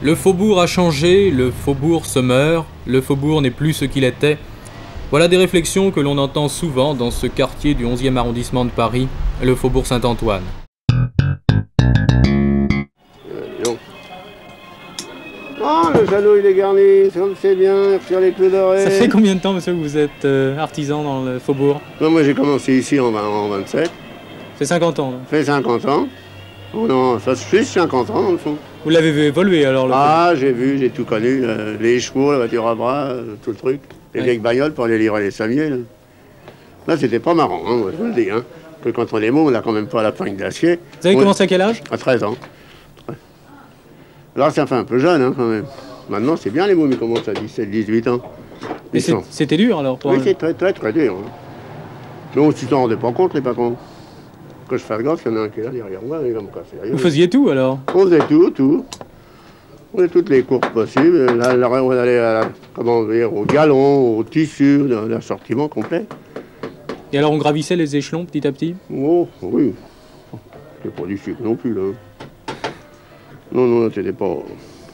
Le faubourg a changé, le faubourg se meurt, le faubourg n'est plus ce qu'il était. Voilà des réflexions que l'on entend souvent dans ce quartier du 11e arrondissement de Paris, le faubourg Saint-Antoine. Oh, le jalot il est garni, c'est bien, sur les clous dorés. Ça fait combien de temps, monsieur, que vous êtes artisan dans le faubourg? Non, moi j'ai commencé ici en 27. C'est 50 ans, là. Ça fait 50 ans. Oh non, ça fait 50 ans dans le fond. Vous l'avez vu évoluer alors? J'ai vu, j'ai tout connu. Les chevaux, la voiture à bras, tout le truc. Les vieilles bagnoles pour aller livrer les sommiers. Là, c'était pas marrant, hein, moi, je vous le dis. Hein. Que quand on est mot, on n'a quand même pas la fringue d'acier. Vous avez commencé à quel âge? À 13 ans. Alors ça fait un peu jeune, hein, quand même. Maintenant, c'est bien les mots, mais commencent à 17, 18 ans. Mais c'était dur alors pour Oui, c'est très dur. Hein. Non, tu t'en rendais pas compte, les patrons. Quand je fais gaffe, il y en a un qui est là derrière moi, il va me casser la gueule. Vous faisiez tout alors? On faisait tout. On faisait toutes les courses possibles. Là, on allait au galon, au tissu, l'assortiment complet. Et alors on gravissait les échelons petit à petit? Oh, oui. C'est pas du sucre non plus, là. Non, c'était pas...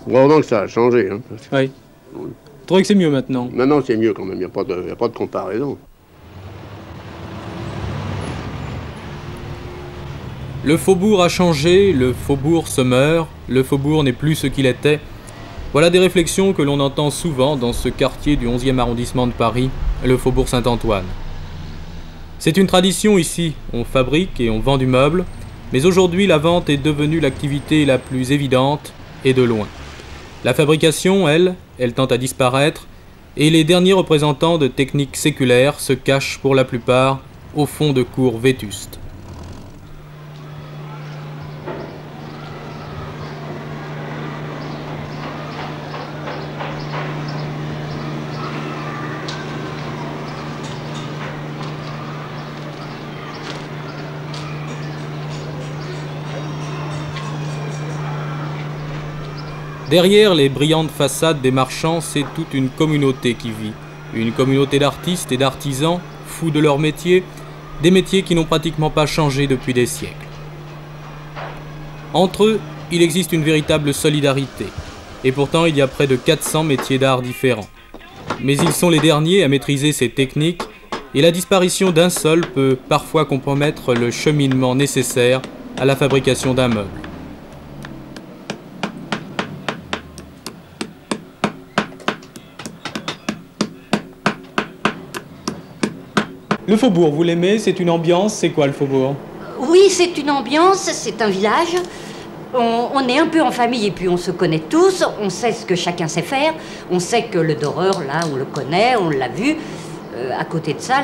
Vraiment que ça a changé. Hein. Oui. Vous trouvez que c'est mieux maintenant? Maintenant, c'est mieux quand même, il n'y a pas de comparaison. Le faubourg a changé, le faubourg se meurt, le faubourg n'est plus ce qu'il était. Voilà des réflexions que l'on entend souvent dans ce quartier du 11e arrondissement de Paris, le faubourg Saint-Antoine. C'est une tradition ici, on fabrique et on vend du meuble, mais aujourd'hui la vente est devenue l'activité la plus évidente et de loin. La fabrication, elle tend à disparaître, et les derniers représentants de techniques séculaires se cachent pour la plupart au fond de cours vétustes. Derrière les brillantes façades des marchands, c'est toute une communauté qui vit. Une communauté d'artistes et d'artisans, fous de leur métier, des métiers qui n'ont pratiquement pas changé depuis des siècles. Entre eux, il existe une véritable solidarité. Et pourtant, il y a près de 400 métiers d'art différents. Mais ils sont les derniers à maîtriser ces techniques, et la disparition d'un seul peut parfois compromettre le cheminement nécessaire à la fabrication d'un meuble. Le faubourg, vous l'aimez? C'est une ambiance? C'est quoi le faubourg? Oui, c'est une ambiance, c'est un village. On est un peu en famille et puis on se connaît tous. On sait ce que chacun sait faire. On sait que le doreur, là, on le connaît, on l'a vu. À côté de ça,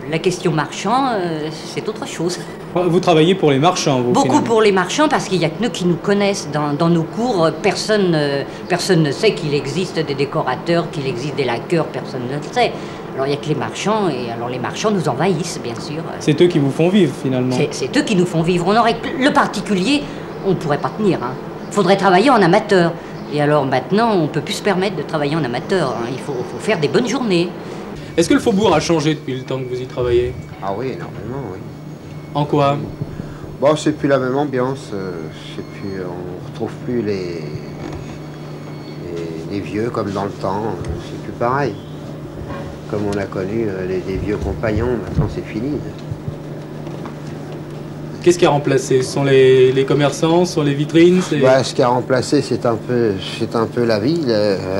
la question marchand, c'est autre chose. Vous travaillez pour les marchands, vous? Beaucoup finalement. pour les marchands, parce qu'il n'y a que nous qui nous connaissent. Dans nos cours, personne ne sait qu'il existe des décorateurs, qu'il existe des laqueurs, personne ne le sait. Alors il n'y a que les marchands, et alors les marchands nous envahissent, bien sûr. C'est eux qui vous font vivre, finalement. C'est eux qui nous font vivre. On aurait le particulier, on ne pourrait pas tenir. Hein. Faudrait travailler en amateur. Et alors maintenant, on ne peut plus se permettre de travailler en amateur. Hein. Il faut faire des bonnes journées. Est-ce que le faubourg a changé depuis le temps que vous y travaillez? Ah oui, énormément, oui. En quoi? Bon, c'est plus la même ambiance. On retrouve plus les vieux comme dans le temps. C'est plus pareil. Comme on a connu les vieux compagnons, maintenant c'est fini. Qu'est-ce qui a remplacé? Ce sont les commerçants, ce sont les vitrines? Ce qui a remplacé, c'est un peu la ville.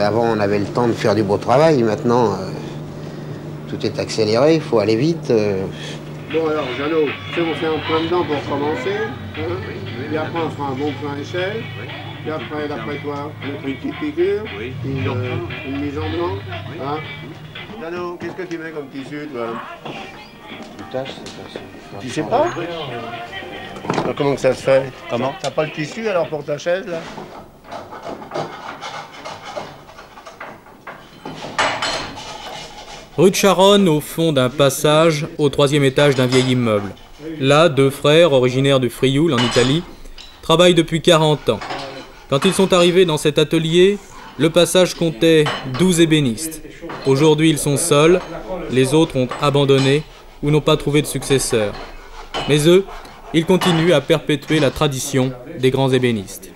Avant, on avait le temps de faire du beau travail. Maintenant, tout est accéléré, il faut aller vite. Bon alors, Jeannot, on fait un point dedans pour commencer. Hein, et après, on fera un bon point échelle. Et après, d'après toi, on mettra une petite figure, une mise en blanc. Hein. Jeannot, qu'est-ce que tu mets comme tissu, toi? Tu sais pas? Comment que ça se fait? Comment? T'as pas le tissu alors pour ta chaise, là? Rue de Charonne, au fond d'un passage, au 3e étage d'un vieil immeuble. Là, deux frères, originaires de Frioul, en Italie, travaillent depuis 40 ans. Quand ils sont arrivés dans cet atelier, le passage comptait 12 ébénistes. Aujourd'hui, ils sont seuls, les autres ont abandonné ou n'ont pas trouvé de successeur. Mais eux, ils continuent à perpétuer la tradition des grands ébénistes.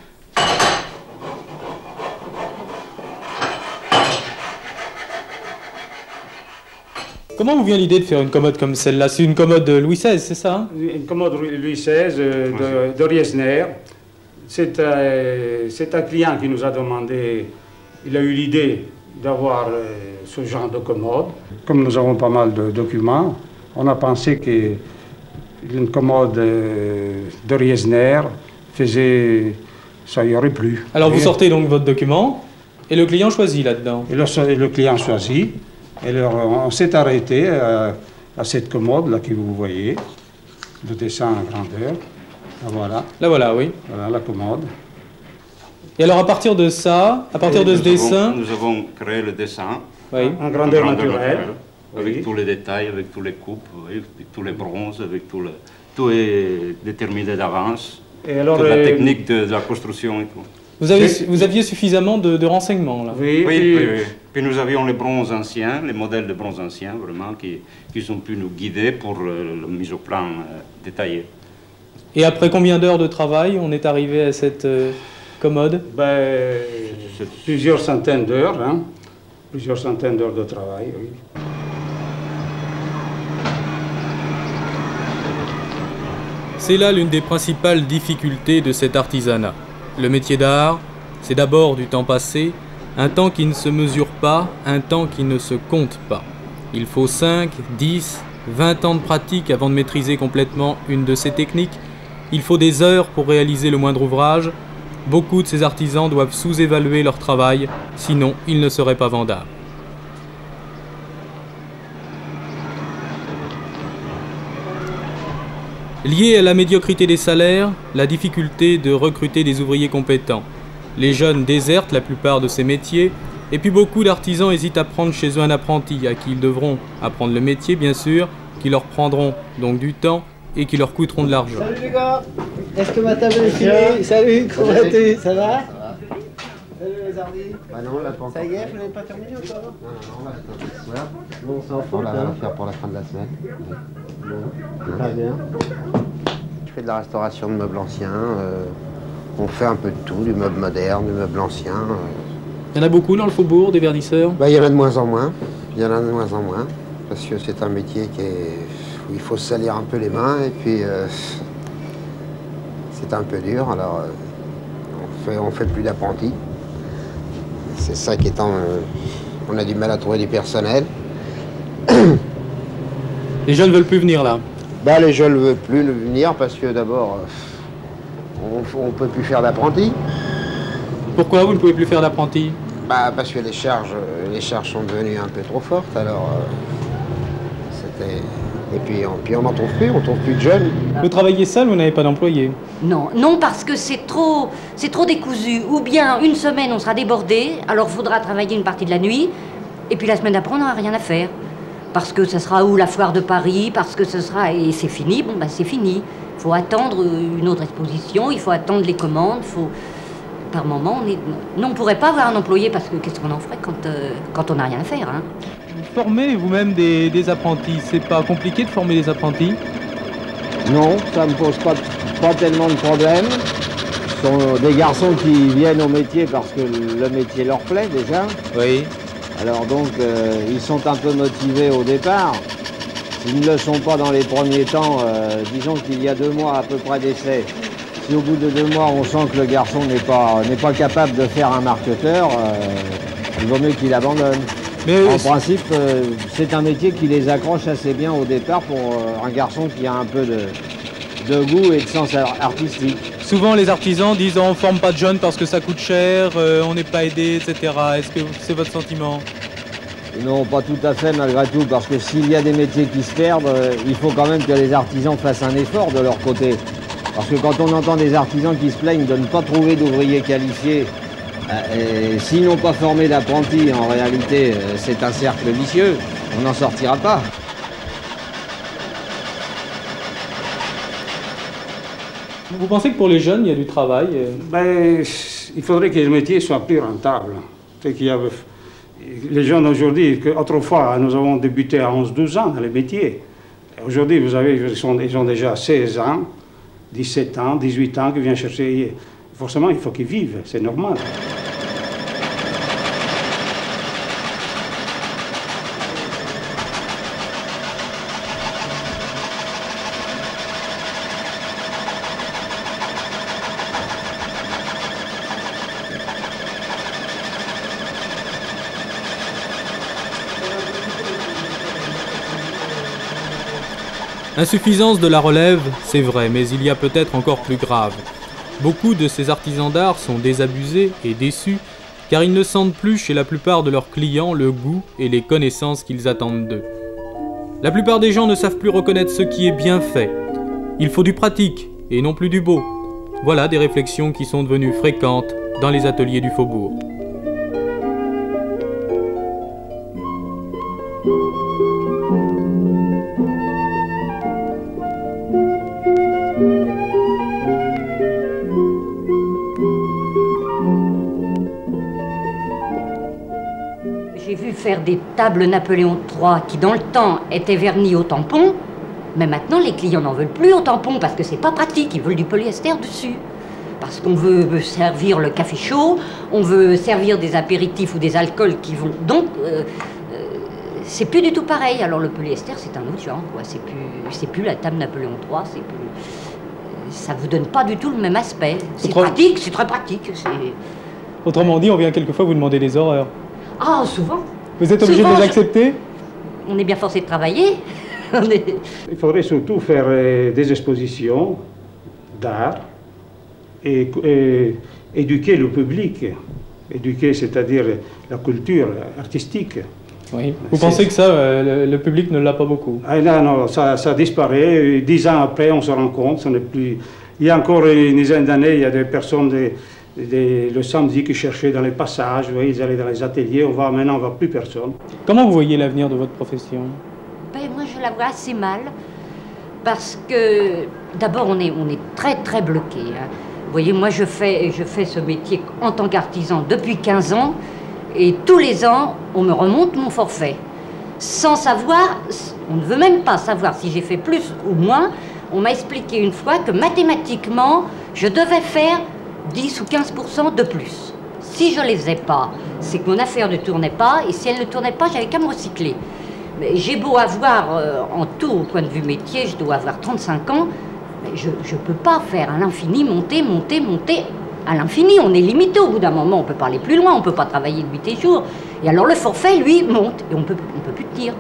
Comment vous vient l'idée de faire une commode comme celle-là? C'est une commode Louis XVI, c'est ça? Une commode Louis XVI de Riesner. C'est un client qui nous a demandé, il a eu l'idée d'avoir ce genre de commode. Comme nous avons pas mal de documents, on a pensé qu'une commode de Riesner ça y aurait plu. Alors vous sortez donc votre document et le client choisit là-dedans. Et le client choisit. Et alors, on s'est arrêté à cette commode là que vous voyez, de dessin en grandeur. Là voilà. Là voilà, oui. Voilà la commode. Et alors à partir de ça, à partir de ce dessin... Nous avons créé le dessin. Oui. En grandeur naturelle. Avec Oui. tous les détails, avec tous les coupes, avec tous les bronzes, avec tout est déterminé d'avance. Et alors, toute la technique de la construction et tout. Vous aviez suffisamment de renseignements là. Oui, Oui. Puis nous avions les bronzes anciens, les modèles de bronzes anciens, vraiment, qui ont pu nous guider pour la mise au plan détaillée. Et après combien d'heures de travail on est arrivé à cette commode? Plusieurs centaines d'heures, hein. Plusieurs centaines d'heures de travail, oui. C'est là l'une des principales difficultés de cet artisanat. Le métier d'art, c'est d'abord du temps passé, un temps qui ne se mesure pas, un temps qui ne se compte pas. Il faut 5, 10, 20 ans de pratique avant de maîtriser complètement une de ces techniques. Il faut des heures pour réaliser le moindre ouvrage. Beaucoup de ces artisans doivent sous-évaluer leur travail, sinon ils ne seraient pas vendables. Lié à la médiocrité des salaires, la difficulté de recruter des ouvriers compétents. Les jeunes désertent la plupart de ces métiers, et puis beaucoup d'artisans hésitent à prendre chez eux un apprenti, à qui ils devront apprendre le métier bien sûr, qui leur prendront donc du temps et qui leur coûteront de l'argent. Salut les gars, est-ce que ma table est finie? Salut, comment vas-tu? Ça va? Salut les Ardis. Bah non, là, pas encore. Ça y est, vous n'avez pas terminé ou pas? Non, on va attendre. Voilà. Bon, ça en On fout, va hein. faire pour la fin de la semaine. Très bien. Je fais de la restauration de meubles anciens. On fait un peu de tout, du meuble moderne, du meuble ancien. Il y en a beaucoup dans le faubourg, des vernisseurs? Bah, il y en a de moins en moins. Il y en a de moins en moins. Parce que c'est un métier où il faut se salir un peu les mains. Et puis, c'est un peu dur. Alors, on fait plus d'apprentis. C'est ça qui est on a du mal à trouver du personnel. Les jeunes ne veulent plus venir là. Bah, les jeunes ne veulent plus venir parce que d'abord, on ne peut plus faire d'apprentis. Pourquoi vous ne pouvez plus faire d'apprenti? Bah, parce que les charges sont devenues un peu trop fortes. Alors, et puis on n'en trouve plus, on trouve plus de jeunes. Vous travaillez seul, vous n'avez pas d'employé? Non, non, parce que c'est trop décousu. Ou bien une semaine, on sera débordé, alors il faudra travailler une partie de la nuit, et puis la semaine d'après, on n'aura rien à faire. Parce que ça sera où la foire de Paris, parce que ce sera... Et c'est fini, bon, bah c'est fini. Il faut attendre une autre exposition, il faut attendre les commandes, par moment, on ne pourrait pas avoir un employé, parce que qu'est-ce qu'on en ferait quand on n'a rien à faire, hein? Vous formez vous-même des apprentis, c'est pas compliqué de former des apprentis? Non, ça ne me pose pas tellement de problèmes. Ce sont des garçons qui viennent au métier parce que le métier leur plaît déjà. Oui. Alors donc, ils sont un peu motivés au départ. S'ils ne le sont pas dans les premiers temps, disons qu'il y a 2 mois à peu près d'essai. Si au bout de 2 mois, on sent que le garçon n'est pas capable de faire un marqueteur, il vaut mieux qu'il abandonne. Mais en principe, c'est un métier qui les accroche assez bien au départ pour un garçon qui a un peu de goût et de sens artistique. souvent les artisans disent on ne forme pas de jeunes parce que ça coûte cher, on n'est pas aidé, etc. Est-ce que c'est votre sentiment? Non, pas tout à fait malgré tout, parce que s'il y a des métiers qui se perdent, il faut quand même que les artisans fassent un effort de leur côté. Parce que quand on entend des artisans qui se plaignent de ne pas trouver d'ouvriers qualifiés, s'ils n'ont pas formé d'apprentis, en réalité, c'est un cercle vicieux. On n'en sortira pas. Vous pensez que pour les jeunes, il y a du travail? Ben, il faudrait que le métier soit plus rentable. C'est qu'il y a, les jeunes aujourd'hui, autrefois, nous avons débuté à 11-12 ans dans les métiers. Aujourd'hui, vous avez, ils ont déjà 16 ans, 17 ans, 18 ans qui viennent chercher. Forcément, il faut qu'ils vivent, c'est normal. Insuffisance de la relève, c'est vrai, mais il y a peut-être encore plus grave. Beaucoup de ces artisans d'art sont désabusés et déçus, car ils ne sentent plus chez la plupart de leurs clients le goût et les connaissances qu'ils attendent d'eux. La plupart des gens ne savent plus reconnaître ce qui est bien fait. Il faut du pratique, et non plus du beau. Voilà des réflexions qui sont devenues fréquentes dans les ateliers du Faubourg. J'ai vu faire des tables Napoléon III qui, dans le temps, étaient vernies au tampon. Mais maintenant, les clients n'en veulent plus au tampon parce que c'est pas pratique. Ils veulent du polyester dessus. Parce qu'on veut servir le café chaud, on veut servir des apéritifs ou des alcools qui vont... Donc, c'est plus du tout pareil. Alors, le polyester, c'est un autre genre, quoi. C'est plus la table Napoléon III, c'est plus... Ça vous donne pas du tout le même aspect. C'est pratique, c'est très pratique. Autrement dit, on vient quelquefois vous demander des horreurs. Ah, souvent. Vous êtes obligé de les accepter? On est bien forcé de travailler. Il faudrait surtout faire des expositions d'art et éduquer le public. Éduquer, c'est-à-dire la culture artistique. Oui. Vous pensez que ça, le public ne l'a pas beaucoup? Ah, non, ça disparaît. 10 ans après, on se rend compte, ce n'est plus... Il y a encore une dizaine d'années, il y a des personnes le samedi qui cherchaient dans les passages, vous voyez, ils allaient dans les ateliers, maintenant on ne voit plus personne. Comment vous voyez l'avenir de votre profession? Moi, je la vois assez mal, parce que d'abord, on est très, très bloqué. Hein. Vous voyez, moi, je fais ce métier en tant qu'artisan depuis 15 ans, et tous les ans, on me remonte mon forfait. Sans savoir, on ne veut même pas savoir si j'ai fait plus ou moins. On m'a expliqué une fois que mathématiquement, je devais faire 10 ou 15% de plus. Si je ne les faisais pas, c'est que mon affaire ne tournait pas, et si elle ne tournait pas, j'avais qu'à me recycler. J'ai beau avoir, en tout, au point de vue métier, je dois avoir 35 ans, mais je ne peux pas faire à l'infini, monter. À l'infini, on est limité au bout d'un moment, on peut pas aller plus loin, on ne peut pas travailler nuit et jour. Et alors le forfait, lui, monte, et on peut plus tenir.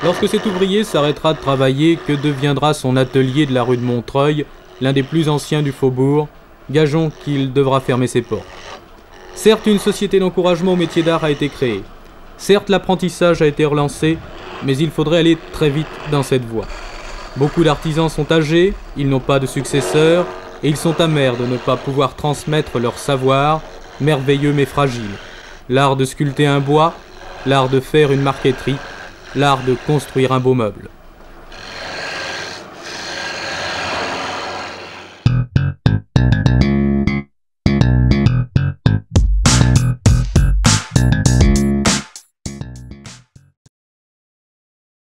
Lorsque cet ouvrier s'arrêtera de travailler, que deviendra son atelier de la rue de Montreuil, l'un des plus anciens du Faubourg? Gageons qu'il devra fermer ses portes. Certes, une société d'encouragement au métier d'art a été créée. Certes, l'apprentissage a été relancé, mais il faudrait aller très vite dans cette voie. Beaucoup d'artisans sont âgés, ils n'ont pas de successeurs, et ils sont amers de ne pas pouvoir transmettre leur savoir, merveilleux mais fragile. L'art de sculpter un bois, l'art de faire une marqueterie, l'art de construire un beau meuble.